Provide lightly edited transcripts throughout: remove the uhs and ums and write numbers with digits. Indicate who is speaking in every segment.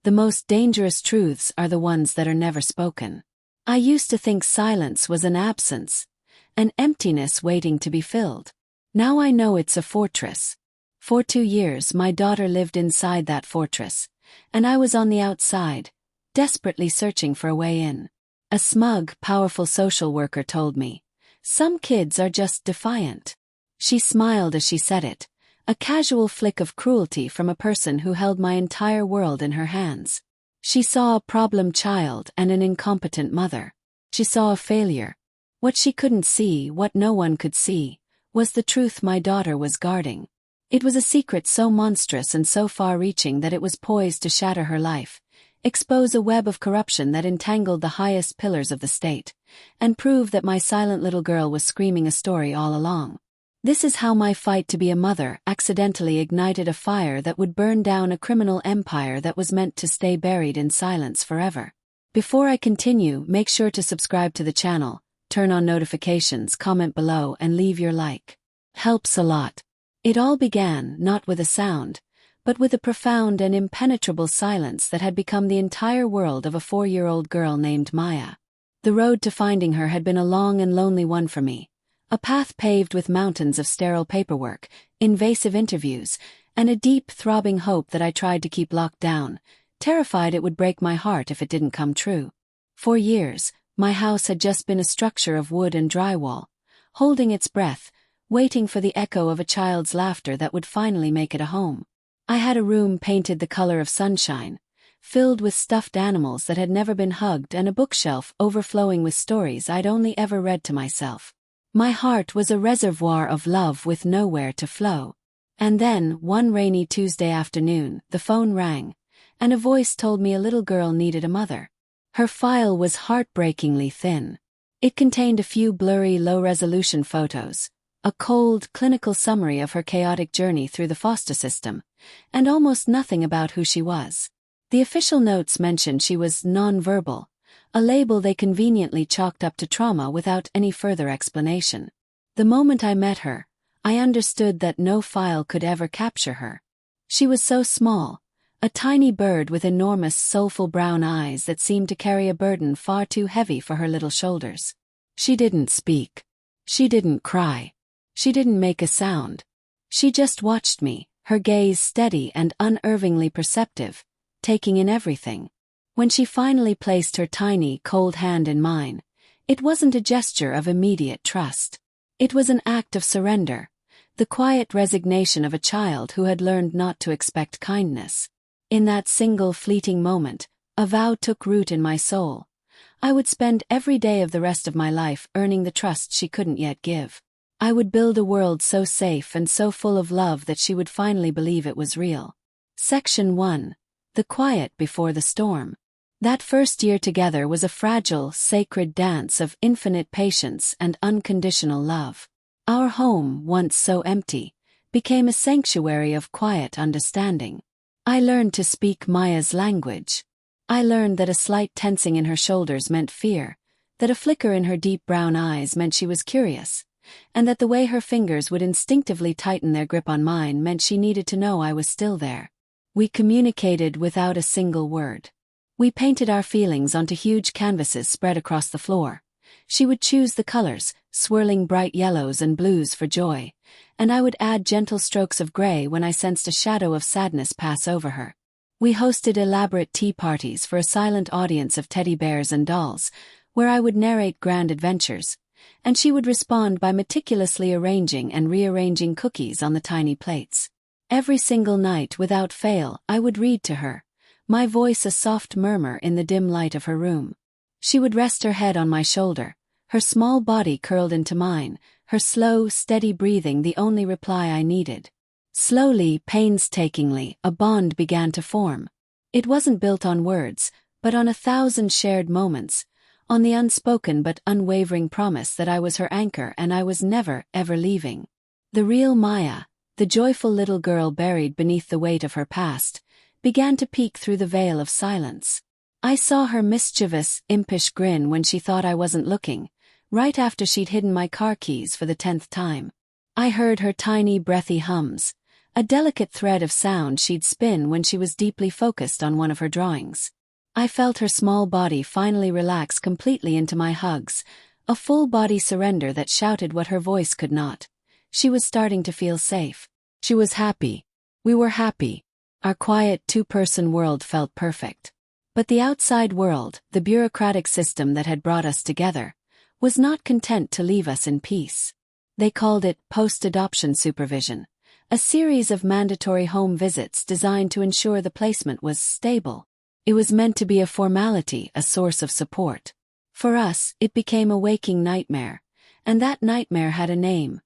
Speaker 1: The most dangerous truths are the ones that are never spoken. I used to think silence was an absence, an emptiness waiting to be filled. Now I know it's a fortress. For 2 years my daughter lived inside that fortress, and I was on the outside, desperately searching for a way in. A smug, powerful social worker told me, "Some kids are just defiant." She smiled as she said it, a casual flick of cruelty from a person who held my entire world in her hands. She saw a problem child and an incompetent mother. She saw a failure. What she couldn't see, what no one could see, was the truth my daughter was guarding. It was a secret so monstrous and so far-reaching that it was poised to shatter her life, expose a web of corruption that entangled the highest pillars of the state, and prove that my silent little girl was screaming a story all along. This is how my fight to be a mother accidentally ignited a fire that would burn down a criminal empire that was meant to stay buried in silence forever. Before I continue, make sure to subscribe to the channel, turn on notifications, comment below, and leave your like. Helps a lot. It all began not with a sound, but with a profound and impenetrable silence that had become the entire world of a 4-year-old girl named Maya. The road to finding her had been a long and lonely one for me. A path paved with mountains of sterile paperwork, invasive interviews, and a deep, throbbing hope that I tried to keep locked down, terrified it would break my heart if it didn't come true. For years, my house had just been a structure of wood and drywall, holding its breath, waiting for the echo of a child's laughter that would finally make it a home. I had a room painted the color of sunshine, filled with stuffed animals that had never been hugged, and a bookshelf overflowing with stories I'd only ever read to myself. My heart was a reservoir of love with nowhere to flow. And then, one rainy Tuesday afternoon, the phone rang, and a voice told me a little girl needed a mother. Her file was heartbreakingly thin. It contained a few blurry, low-resolution photos, a cold, clinical summary of her chaotic journey through the foster system, and almost nothing about who she was. The official notes mentioned she was nonverbal, a label they conveniently chalked up to trauma without any further explanation. The moment I met her, I understood that no file could ever capture her. She was so small, a tiny bird with enormous soulful brown eyes that seemed to carry a burden far too heavy for her little shoulders. She didn't speak. She didn't cry. She didn't make a sound. She just watched me, her gaze steady and unervingly perceptive, taking in everything. When she finally placed her tiny, cold hand in mine, it wasn't a gesture of immediate trust. It was an act of surrender, the quiet resignation of a child who had learned not to expect kindness. In that single fleeting moment, a vow took root in my soul. I would spend every day of the rest of my life earning the trust she couldn't yet give. I would build a world so safe and so full of love that she would finally believe it was real. Section 1. The Quiet Before the Storm. That first year together was a fragile, sacred dance of infinite patience and unconditional love. Our home, once so empty, became a sanctuary of quiet understanding. I learned to speak Maya's language. I learned that a slight tensing in her shoulders meant fear, that a flicker in her deep brown eyes meant she was curious, and that the way her fingers would instinctively tighten their grip on mine meant she needed to know I was still there. We communicated without a single word. We painted our feelings onto huge canvases spread across the floor. She would choose the colors, swirling bright yellows and blues for joy, and I would add gentle strokes of gray when I sensed a shadow of sadness pass over her. We hosted elaborate tea parties for a silent audience of teddy bears and dolls, where I would narrate grand adventures, and she would respond by meticulously arranging and rearranging cookies on the tiny plates. Every single night, without fail, I would read to her, my voice a soft murmur in the dim light of her room. She would rest her head on my shoulder, her small body curled into mine, her slow, steady breathing the only reply I needed. Slowly, painstakingly, a bond began to form. It wasn't built on words, but on 1,000 shared moments, on the unspoken but unwavering promise that I was her anchor and I was never, ever leaving. The real Maya, the joyful little girl buried beneath the weight of her past, began to peek through the veil of silence. I saw her mischievous, impish grin when she thought I wasn't looking, right after she'd hidden my car keys for the 10th time. I heard her tiny breathy hums, a delicate thread of sound she'd spin when she was deeply focused on one of her drawings. I felt her small body finally relax completely into my hugs, a full-body surrender that shouted what her voice could not. She was starting to feel safe. She was happy. We were happy. Our quiet two-person world felt perfect. But the outside world, the bureaucratic system that had brought us together, was not content to leave us in peace. They called it post-adoption supervision, a series of mandatory home visits designed to ensure the placement was stable. It was meant to be a formality, a source of support. For us, it became a waking nightmare, and that nightmare had a name: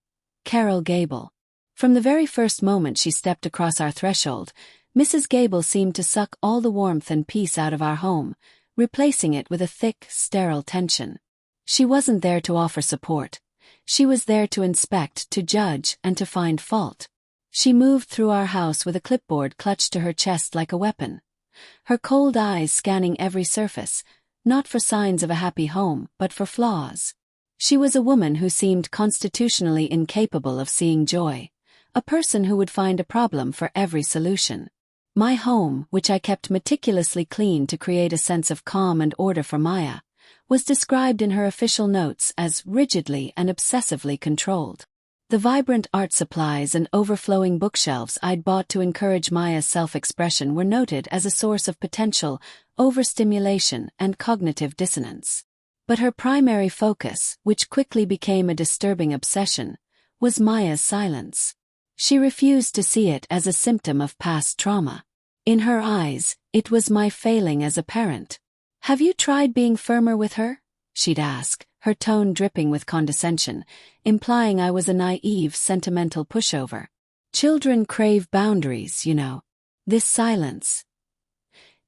Speaker 1: Carol Gable. From the very first moment she stepped across our threshold, Mrs. Gable seemed to suck all the warmth and peace out of our home, replacing it with a thick, sterile tension. She wasn't there to offer support. She was there to inspect, to judge, and to find fault. She moved through our house with a clipboard clutched to her chest like a weapon, her cold eyes scanning every surface, not for signs of a happy home, but for flaws. She was a woman who seemed constitutionally incapable of seeing joy, a person who would find a problem for every solution. My home, which I kept meticulously clean to create a sense of calm and order for Maya, was described in her official notes as rigidly and obsessively controlled. The vibrant art supplies and overflowing bookshelves I'd bought to encourage Maya's self-expression were noted as a source of potential overstimulation and cognitive dissonance. But her primary focus, which quickly became a disturbing obsession, was Maya's silence. She refused to see it as a symptom of past trauma. In her eyes, it was my failing as a parent. "Have you tried being firmer with her?" she'd ask, her tone dripping with condescension, implying I was a naive, sentimental pushover. Children crave boundaries, you know. This silence.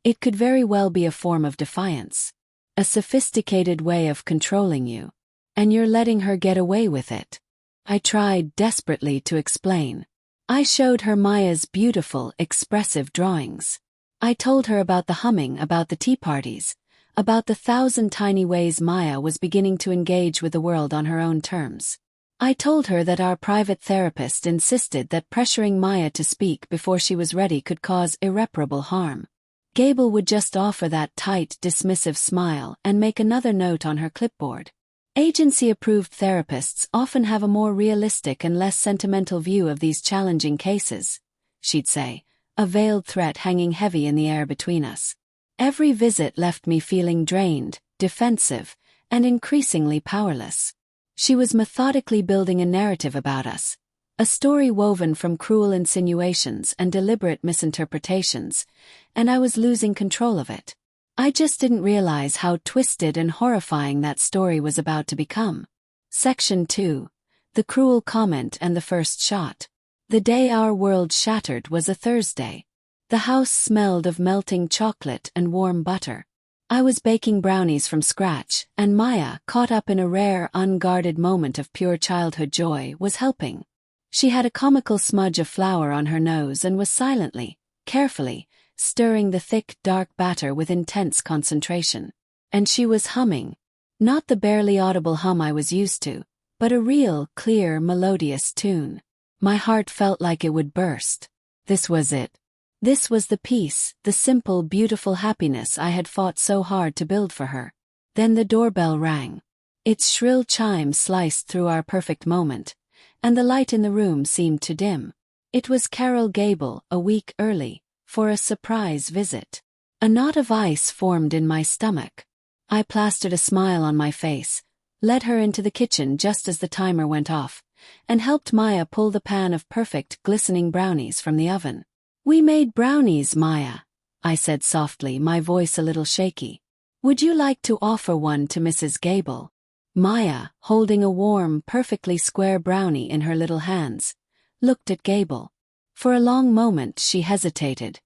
Speaker 1: It could very well be a form of defiance. A sophisticated way of controlling you. And you're letting her get away with it. I tried desperately to explain. I showed her Maya's beautiful, expressive drawings. I told her about the humming, about the tea parties, about the 1,000 tiny ways Maya was beginning to engage with the world on her own terms. I told her that our private therapist insisted that pressuring Maya to speak before she was ready could cause irreparable harm. Gable would just offer that tight, dismissive smile and make another note on her clipboard. Agency-approved therapists often have a more realistic and less sentimental view of these challenging cases, she'd say, a veiled threat hanging heavy in the air between us. Every visit left me feeling drained, defensive, and increasingly powerless. She was methodically building a narrative about us, a story woven from cruel insinuations and deliberate misinterpretations, and I was losing control of it. I just didn't realize how twisted and horrifying that story was about to become. Section 2. The Cruel Comment and the First Shot. The day our world shattered was a Thursday. The house smelled of melting chocolate and warm butter. I was baking brownies from scratch, and Maya, caught up in a rare, unguarded moment of pure childhood joy, was helping. She had a comical smudge of flour on her nose and was silently, carefully, stirring the thick, dark batter with intense concentration. And she was humming. Not the barely audible hum I was used to, but a real, clear, melodious tune. My heart felt like it would burst. This was it. This was the peace, the simple, beautiful happiness I had fought so hard to build for her. Then the doorbell rang. Its shrill chime sliced through our perfect moment, and the light in the room seemed to dim. It was Carol Gable, a week early, for a surprise visit. A knot of ice formed in my stomach. I plastered a smile on my face, led her into the kitchen just as the timer went off, and helped Maya pull the pan of perfect, glistening brownies from the oven. "We made brownies, Maya," I said softly, my voice a little shaky. "Would you like to offer one to Mrs. Gable?" Maya, holding a warm, perfectly square brownie in her little hands, looked at Gable. For a long moment she hesitated,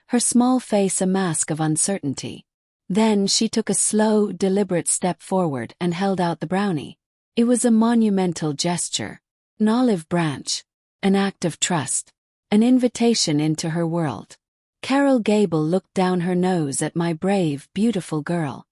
Speaker 1: her small face a mask of uncertainty. Then she took a slow, deliberate step forward and held out the brownie. It was a monumental gesture. An olive branch. An act of trust. An invitation into her world. Carol Gable looked down her nose at my brave, beautiful girl.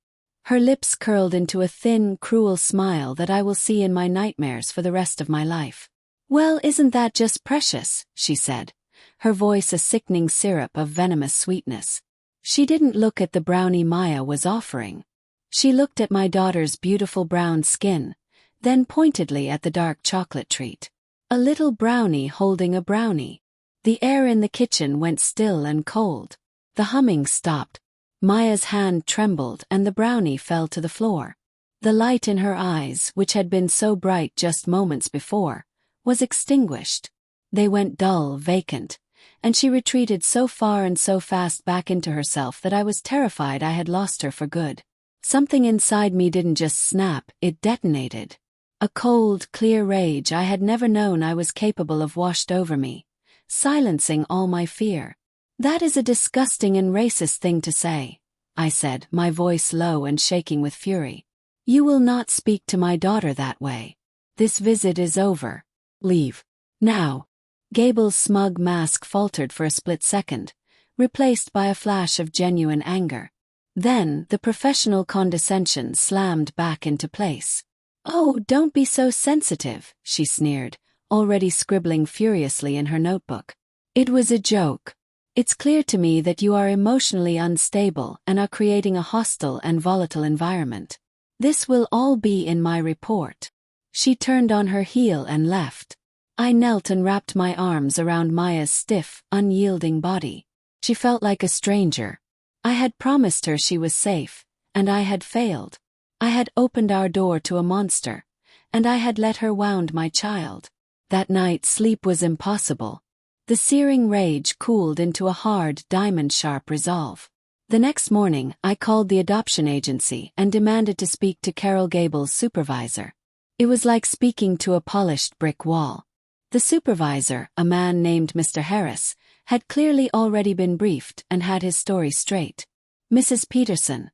Speaker 1: Her lips curled into a thin, cruel smile that I will see in my nightmares for the rest of my life. "Well, isn't that just precious?" she said, her voice a sickening syrup of venomous sweetness. She didn't look at the brownie Maya was offering. She looked at my daughter's beautiful brown skin, then pointedly at the dark chocolate treat. A little brownie holding a brownie. The air in the kitchen went still and cold. The humming stopped. Maya's hand trembled and the brownie fell to the floor. The light in her eyes, which had been so bright just moments before, was extinguished. They went dull, vacant, and she retreated so far and so fast back into herself that I was terrified I had lost her for good. Something inside me didn't just snap, it detonated. A cold, clear rage I had never known I was capable of washed over me, silencing all my fear. "That is a disgusting and racist thing to say," I said, my voice low and shaking with fury. "You will not speak to my daughter that way. This visit is over. Leave. Now." Gable's smug mask faltered for a split second, replaced by a flash of genuine anger. Then, the professional condescension slammed back into place. "Oh, don't be so sensitive," she sneered, already scribbling furiously in her notebook. "It was a joke. It's clear to me that you are emotionally unstable and are creating a hostile and volatile environment. This will all be in my report." She turned on her heel and left. I knelt and wrapped my arms around Maya's stiff, unyielding body. She felt like a stranger. I had promised her she was safe, and I had failed. I had opened our door to a monster, and I had let her wound my child. That night sleep was impossible. The searing rage cooled into a hard, diamond-sharp resolve. The next morning, I called the adoption agency and demanded to speak to Carol Gable's supervisor. It was like speaking to a polished brick wall. The supervisor, a man named Mr. Harris, had clearly already been briefed and had his story straight. "Mrs. Peterson,"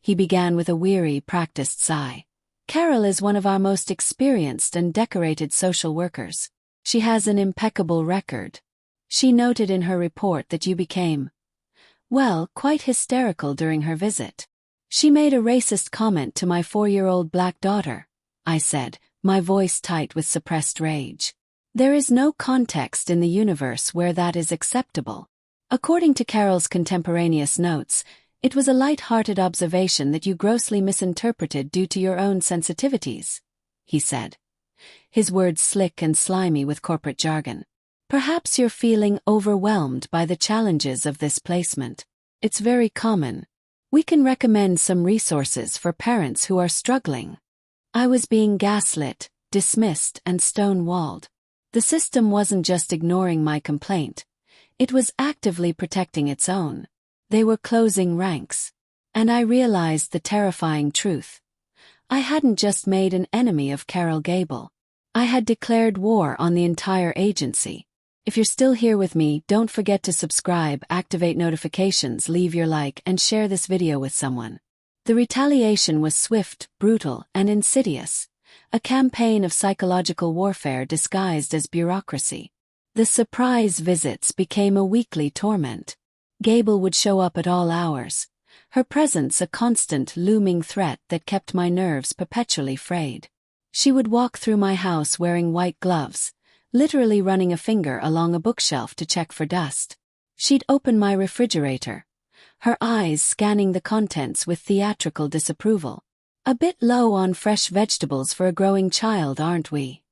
Speaker 1: he began with a weary, practiced sigh. "Carol is one of our most experienced and decorated social workers. She has an impeccable record. She noted in her report that you became, well, quite hysterical during her visit. She made a racist comment to my 4-year-old black daughter," I said, my voice tight with suppressed rage. "There is no context in the universe where that is acceptable. According to Carol's contemporaneous notes, it was a light-hearted observation that you grossly misinterpreted due to your own sensitivities," he said, his words slick and slimy with corporate jargon. "Perhaps you're feeling overwhelmed by the challenges of this placement. It's very common. We can recommend some resources for parents who are struggling." I was being gaslit, dismissed, and stonewalled. The system wasn't just ignoring my complaint. It was actively protecting its own. They were closing ranks. And I realized the terrifying truth. I hadn't just made an enemy of Carol Gable. I had declared war on the entire agency. If you're still here with me, don't forget to subscribe, activate notifications, leave your like, and share this video with someone. The retaliation was swift, brutal, and insidious. A campaign of psychological warfare disguised as bureaucracy. The surprise visits became a weekly torment. Gable would show up at all hours, her presence a constant, looming threat that kept my nerves perpetually frayed. She would walk through my house wearing white gloves, literally running a finger along a bookshelf to check for dust. She'd open my refrigerator, her eyes scanning the contents with theatrical disapproval. "A bit low on fresh vegetables for a growing child, aren't we?"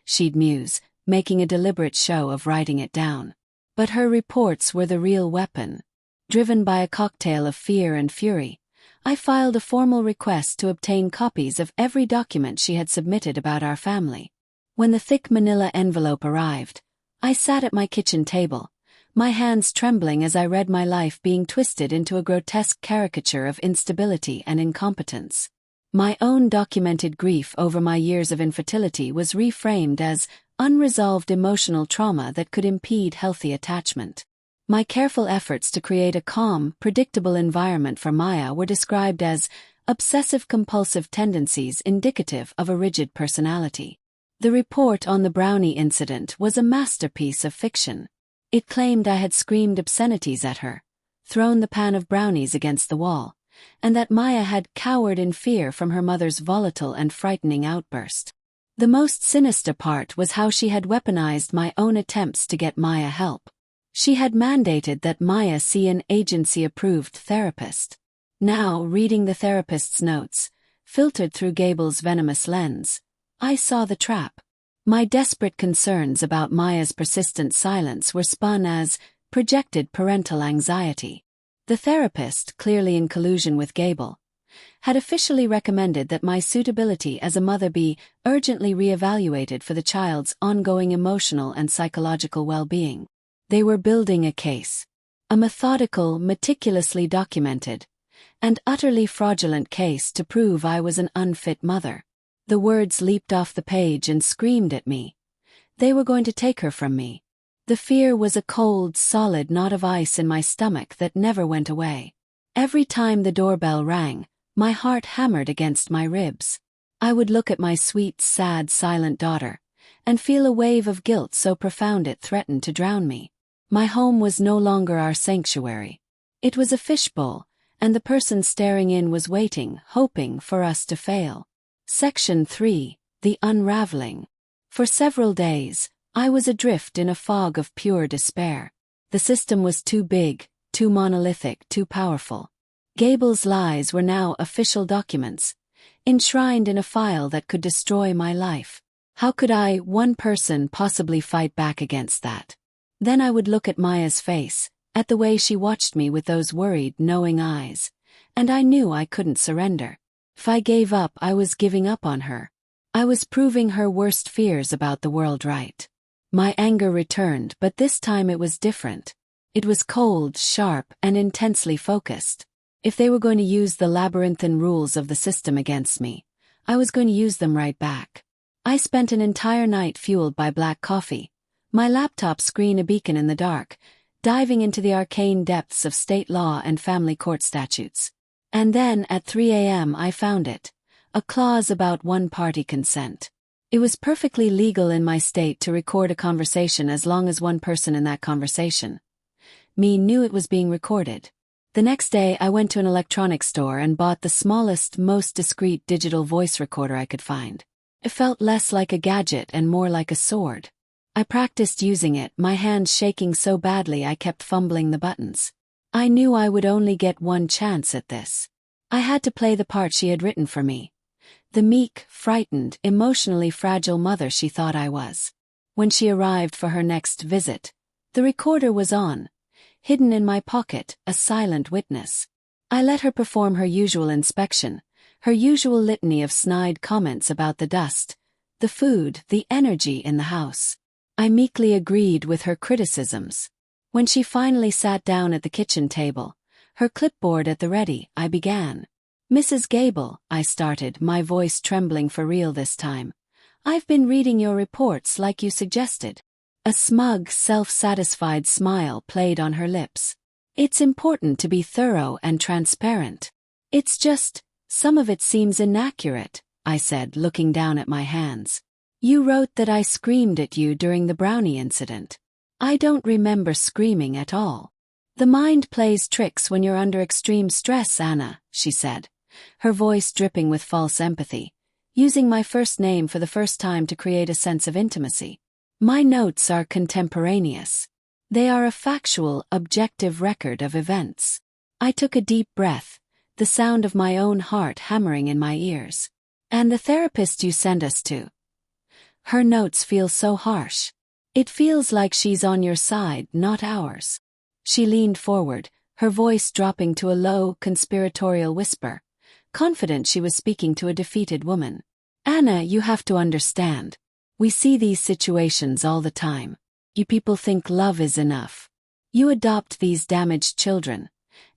Speaker 1: she'd muse, making a deliberate show of writing it down. But her reports were the real weapon. Driven by a cocktail of fear and fury, I filed a formal request to obtain copies of every document she had submitted about our family. When the thick manila envelope arrived, I sat at my kitchen table, my hands trembling as I read my life being twisted into a grotesque caricature of instability and incompetence. My own documented grief over my years of infertility was reframed as unresolved emotional trauma that could impede healthy attachment. My careful efforts to create a calm, predictable environment for Maya were described as obsessive-compulsive tendencies indicative of a rigid personality. The report on the brownie incident was a masterpiece of fiction. It claimed I had screamed obscenities at her, thrown the pan of brownies against the wall, and that Maya had cowered in fear from her mother's volatile and frightening outburst. The most sinister part was how she had weaponized my own attempts to get Maya help. She had mandated that Maya see an agency-approved therapist. Now, reading the therapist's notes, filtered through Gable's venomous lens, I saw the trap. My desperate concerns about Maya's persistent silence were spun as projected parental anxiety. The therapist, clearly in collusion with Gable, had officially recommended that my suitability as a mother be urgently re-evaluated for the child's ongoing emotional and psychological well-being. They were building a case. A methodical, meticulously documented, and utterly fraudulent case to prove I was an unfit mother. The words leaped off the page and screamed at me. They were going to take her from me. The fear was a cold, solid knot of ice in my stomach that never went away. Every time the doorbell rang, my heart hammered against my ribs. I would look at my sweet, sad, silent daughter, and feel a wave of guilt so profound it threatened to drown me. My home was no longer our sanctuary. It was a fishbowl, and the person staring in was waiting, hoping for us to fail. Section 3. The Unraveling. For several days, I was adrift in a fog of pure despair. The system was too big, too monolithic, too powerful. Gable's lies were now official documents, enshrined in a file that could destroy my life. How could I, one person, possibly fight back against that? Then I would look at Maya's face, at the way she watched me with those worried, knowing eyes, and I knew I couldn't surrender. If I gave up, I was giving up on her. I was proving her worst fears about the world right. My anger returned, but this time it was different. It was cold, sharp, and intensely focused. If they were going to use the labyrinthine rules of the system against me, I was going to use them right back. I spent an entire night fueled by black coffee, my laptop screen a beacon in the dark, diving into the arcane depths of state law and family court statutes. And then, at 3 a.m. I found it. A clause about one-party consent. It was perfectly legal in my state to record a conversation as long as one person in that conversation, me, knew it was being recorded. The next day I went to an electronics store and bought the smallest, most discreet digital voice recorder I could find. It felt less like a gadget and more like a sword. I practiced using it, my hands shaking so badly I kept fumbling the buttons. I knew I would only get one chance at this. I had to play the part she had written for me. The meek, frightened, emotionally fragile mother she thought I was. When she arrived for her next visit, the recorder was on, hidden in my pocket, a silent witness. I let her perform her usual inspection, her usual litany of snide comments about the dust, the food, the energy in the house. I meekly agreed with her criticisms. When she finally sat down at the kitchen table, her clipboard at the ready, I began. "Mrs. Gable," I started, my voice trembling for real this time. "I've been reading your reports like you suggested." A smug, self-satisfied smile played on her lips. "It's important to be thorough and transparent. It's just, some of it seems inaccurate," I said, looking down at my hands. "You wrote that I screamed at you during the brownie incident. I don't remember screaming at all." "The mind plays tricks when you're under extreme stress, Anna," she said, her voice dripping with false empathy, using my first name for the first time to create a sense of intimacy. "My notes are contemporaneous. They are a factual, objective record of events." I took a deep breath, the sound of my own heart hammering in my ears. "And the therapist you sent us to? Her notes feel so harsh. It feels like she's on your side, not ours." She leaned forward, her voice dropping to a low, conspiratorial whisper, confident she was speaking to a defeated woman. "Anna, you have to understand. We see these situations all the time. You people think love is enough. You adopt these damaged children,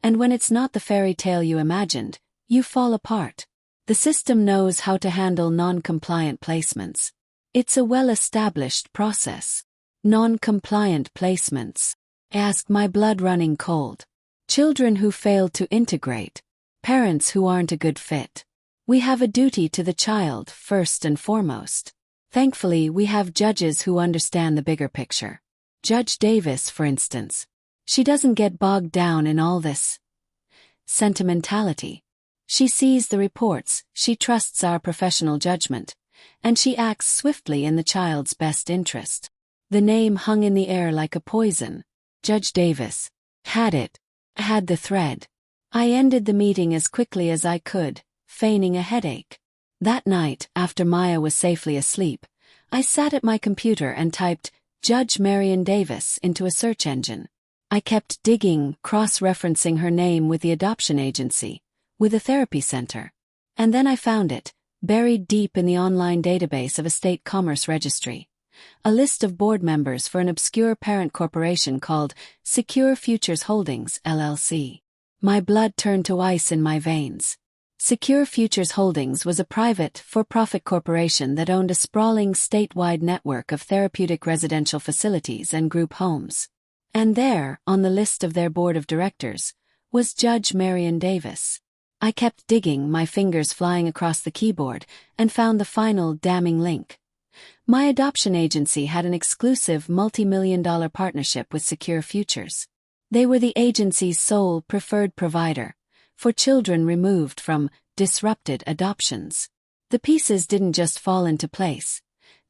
Speaker 1: and when it's not the fairy tale you imagined, you fall apart. The system knows how to handle non-compliant placements. It's a well-established process." "Non-compliant placements?" I asked, my blood running cold. "Children who fail to integrate. Parents who aren't a good fit. We have a duty to the child, first and foremost. Thankfully, we have judges who understand the bigger picture. Judge Davis, for instance. She doesn't get bogged down in all this sentimentality. She sees the reports, she trusts our professional judgment, and she acts swiftly in the child's best interest." The name hung in the air like a poison. Judge Davis. Had it. Had the thread. I ended the meeting as quickly as I could, feigning a headache. That night, after Maya was safely asleep, I sat at my computer and typed Judge Marion Davis into a search engine. I kept digging, cross-referencing her name with the adoption agency, with a therapy center. And then I found it, buried deep in the online database of a state commerce registry. A list of board members for an obscure parent corporation called Secure Futures Holdings, LLC. My blood turned to ice in my veins. Secure Futures Holdings was a private, for-profit corporation that owned a sprawling statewide network of therapeutic residential facilities and group homes. And there, on the list of their board of directors, was Judge Marion Davis. I kept digging, my fingers flying across the keyboard, and found the final damning link. My adoption agency had an exclusive multi-million-dollar partnership with Secure Futures. They were the agency's sole preferred provider for children removed from disrupted adoptions. The pieces didn't just fall into place.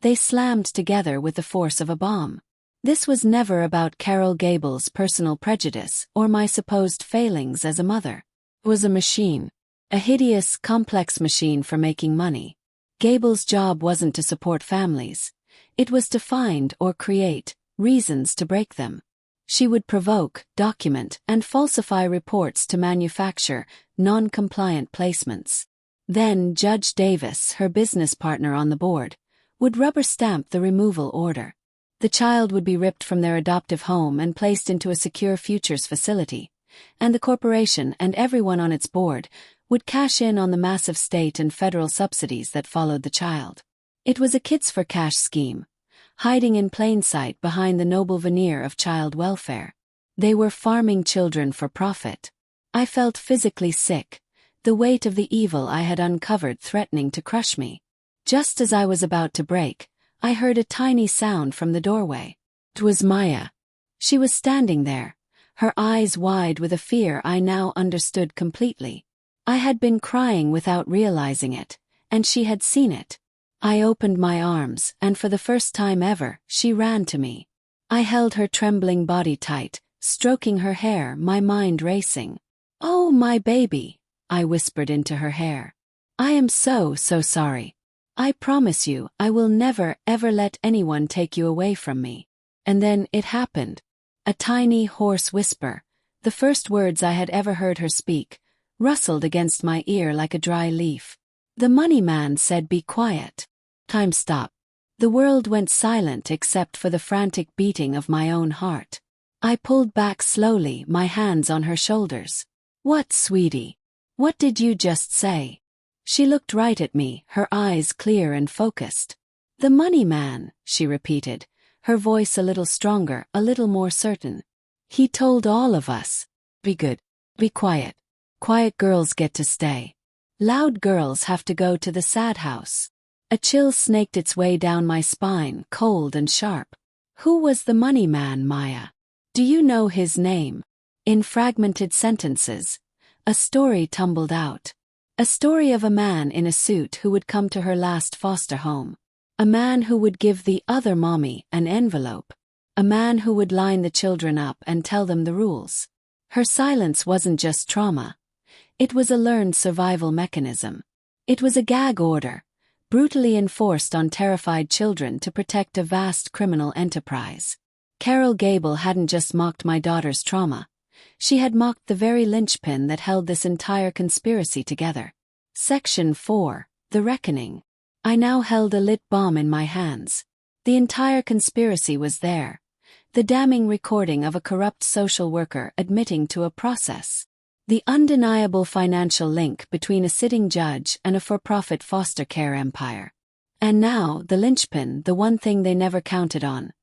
Speaker 1: They slammed together with the force of a bomb. This was never about Carol Gable's personal prejudice or my supposed failings as a mother. It was a machine. A hideous, complex machine for making money. Gable's job wasn't to support families. It was to find or create reasons to break them. She would provoke, document, and falsify reports to manufacture non-compliant placements. Then Judge Davis, her business partner on the board, would rubber stamp the removal order. The child would be ripped from their adoptive home and placed into a Secure Futures facility, and the corporation and everyone on its board would cash in on the massive state and federal subsidies that followed the child. It was a kids-for-cash scheme, hiding in plain sight behind the noble veneer of child welfare. They were farming children for profit. I felt physically sick, the weight of the evil I had uncovered threatening to crush me. Just as I was about to break, I heard a tiny sound from the doorway. It was Maya. She was standing there, her eyes wide with a fear I now understood completely. I had been crying without realizing it, and she had seen it. I opened my arms, and for the first time ever, she ran to me. I held her trembling body tight, stroking her hair, my mind racing. "Oh, my baby," I whispered into her hair. "I am so sorry. I promise you, I will never, ever let anyone take you away from me." And then it happened. A tiny, hoarse whisper, the first words I had ever heard her speak, rustled against my ear like a dry leaf. The money man said, "Be quiet." Time stopped. The world went silent except for the frantic beating of my own heart. I pulled back slowly, my hands on her shoulders. "What, sweetie? What did you just say?" She looked right at me, her eyes clear and focused. "The money man," she repeated, her voice a little stronger, a little more certain. "He told all of us. Be good. Be quiet. Quiet girls get to stay. Loud girls have to go to the sad house." A chill snaked its way down my spine, cold and sharp. Who was the money man, Maya? Do you know his name? In fragmented sentences, a story tumbled out. A story of a man in a suit who would come to her last foster home. A man who would give the other mommy an envelope. A man who would line the children up and tell them the rules. Her silence wasn't just trauma. It was a learned survival mechanism. It was a gag order, brutally enforced on terrified children to protect a vast criminal enterprise. Carol Gable hadn't just mocked my daughter's trauma. She had mocked the very linchpin that held this entire conspiracy together. Section 4, The Reckoning. I now held a lit bomb in my hands. The entire conspiracy was there. The damning recording of a corrupt social worker admitting to a process. The undeniable financial link between a sitting judge and a for-profit foster care empire. And now, the linchpin, the one thing they never counted on.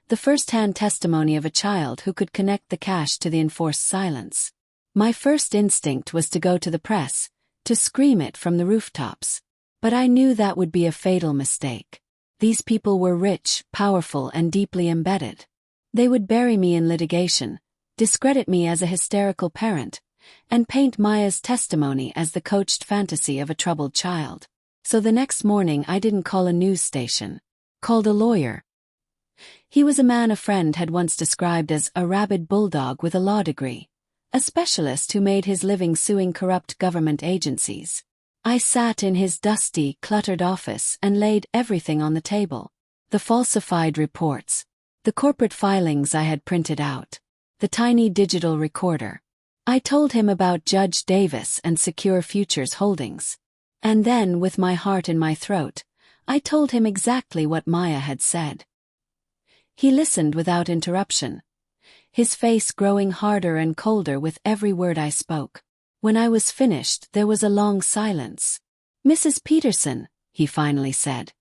Speaker 1: The first-hand testimony of a child who could connect the cash to the enforced silence. My first instinct was to go to the press, to scream it from the rooftops. But I knew that would be a fatal mistake. These people were rich, powerful, and deeply embedded. They would bury me in litigation, discredit me as a hysterical parent, and paint Maya's testimony as the coached fantasy of a troubled child. So the next morning I didn't call a news station. Called a lawyer. He was a man a friend had once described as a rabid bulldog with a law degree, a specialist who made his living suing corrupt government agencies. I sat in his dusty, cluttered office and laid everything on the table. The falsified reports, the corporate filings I had printed out, the tiny digital recorder. I told him about Judge Davis and Secure Futures Holdings. And then, with my heart in my throat, I told him exactly what Maya had said. He listened without interruption, his face growing harder and colder with every word I spoke. When I was finished, there was a long silence. "Mrs. Peterson," he finally said,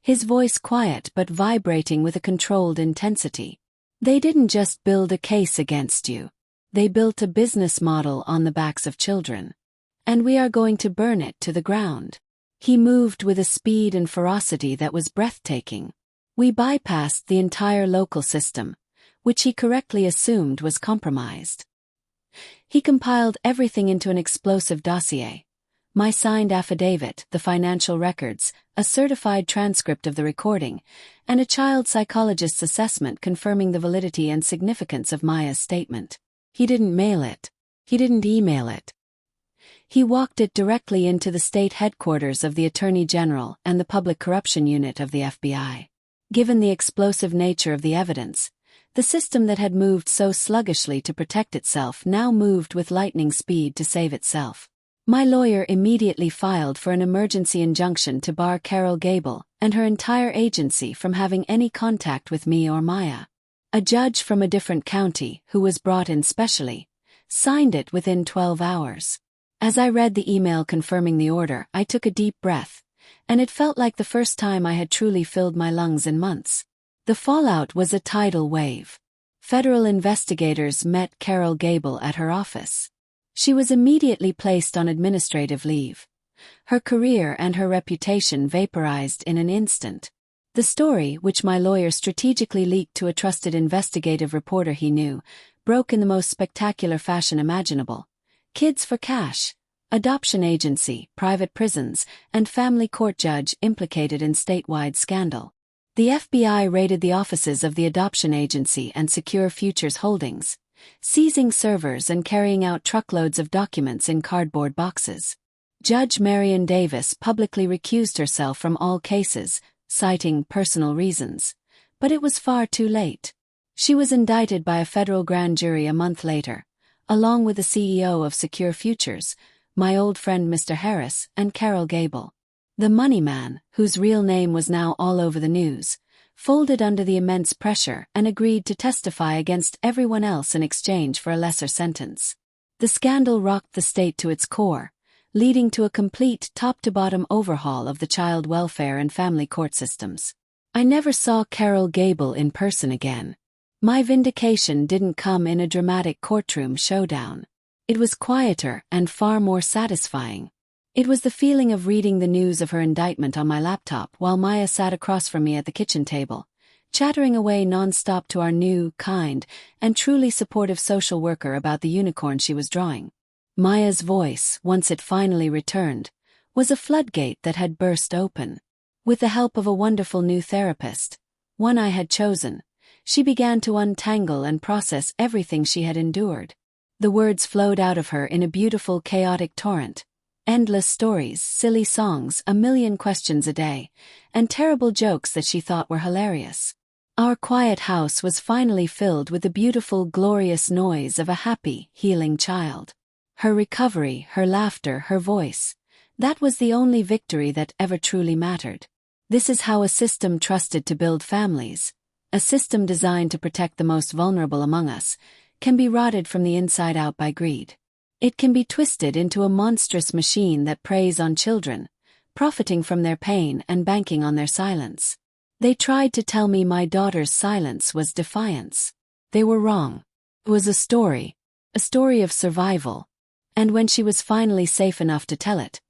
Speaker 1: his voice quiet but vibrating with a controlled intensity. "They didn't just build a case against you. They built a business model on the backs of children. And we are going to burn it to the ground." He moved with a speed and ferocity that was breathtaking. We bypassed the entire local system, which he correctly assumed was compromised. He compiled everything into an explosive dossier. My signed affidavit, the financial records, a certified transcript of the recording, and a child psychologist's assessment confirming the validity and significance of Maya's statement. He didn't mail it. He didn't email it. He walked it directly into the state headquarters of the Attorney General and the Public Corruption Unit of the FBI. Given the explosive nature of the evidence, the system that had moved so sluggishly to protect itself now moved with lightning speed to save itself. My lawyer immediately filed for an emergency injunction to bar Carol Gable and her entire agency from having any contact with me or Maya. A judge from a different county, who was brought in specially, signed it within 12 hours. As I read the email confirming the order, I took a deep breath, and it felt like the first time I had truly filled my lungs in months. The fallout was a tidal wave. Federal investigators met Carol Gable at her office. She was immediately placed on administrative leave. Her career and her reputation vaporized in an instant. The story, which my lawyer strategically leaked to a trusted investigative reporter he knew, broke in the most spectacular fashion imaginable. Kids for cash, adoption agency, private prisons, and family court judge implicated in statewide scandal. The FBI raided the offices of the adoption agency and Secure Futures Holdings, seizing servers and carrying out truckloads of documents in cardboard boxes. Judge Marion Davis publicly recused herself from all cases, citing personal reasons. But it was far too late. She was indicted by a federal grand jury a month later, along with the CEO of Secure Futures, my old friend Mr. Harris, and Carol Gable. The money man, whose real name was now all over the news, folded under the immense pressure and agreed to testify against everyone else in exchange for a lesser sentence. The scandal rocked the state to its core, leading to a complete top-to-bottom overhaul of the child welfare and family court systems. I never saw Carol Gable in person again. My vindication didn't come in a dramatic courtroom showdown. It was quieter and far more satisfying. It was the feeling of reading the news of her indictment on my laptop while Maya sat across from me at the kitchen table, chattering away non-stop to our new, kind, and truly supportive social worker about the unicorn she was drawing. Maya's voice, once it finally returned, was a floodgate that had burst open. With the help of a wonderful new therapist, one I had chosen, she began to untangle and process everything she had endured. The words flowed out of her in a beautiful, chaotic torrent. Endless stories, silly songs, a million questions a day, and terrible jokes that she thought were hilarious. Our quiet house was finally filled with the beautiful, glorious noise of a happy, healing child. Her recovery, her laughter, her voice. That was the only victory that ever truly mattered. This is how a system trusted to build families, a system designed to protect the most vulnerable among us, can be rotted from the inside out by greed. It can be twisted into a monstrous machine that preys on children, profiting from their pain and banking on their silence. They tried to tell me my daughter's silence was defiance. They were wrong. It was a story of survival. And when she was finally safe enough to tell it,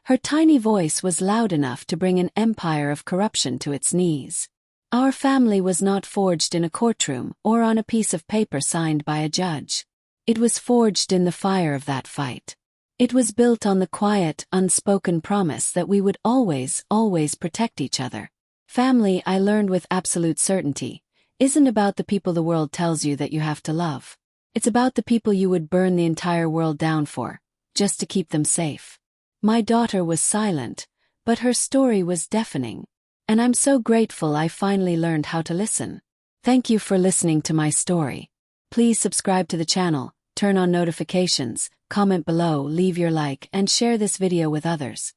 Speaker 1: her tiny voice was loud enough to bring an empire of corruption to its knees. Our family was not forged in a courtroom or on a piece of paper signed by a judge. It was forged in the fire of that fight. It was built on the quiet, unspoken promise that we would always, always protect each other. Family, I learned with absolute certainty, isn't about the people the world tells you that you have to love. It's about the people you would burn the entire world down for, just to keep them safe. My daughter was silent, but her story was deafening. And I'm so grateful I finally learned how to listen. Thank you for listening to my story. Please subscribe to the channel, turn on notifications, comment below, leave your like, and share this video with others.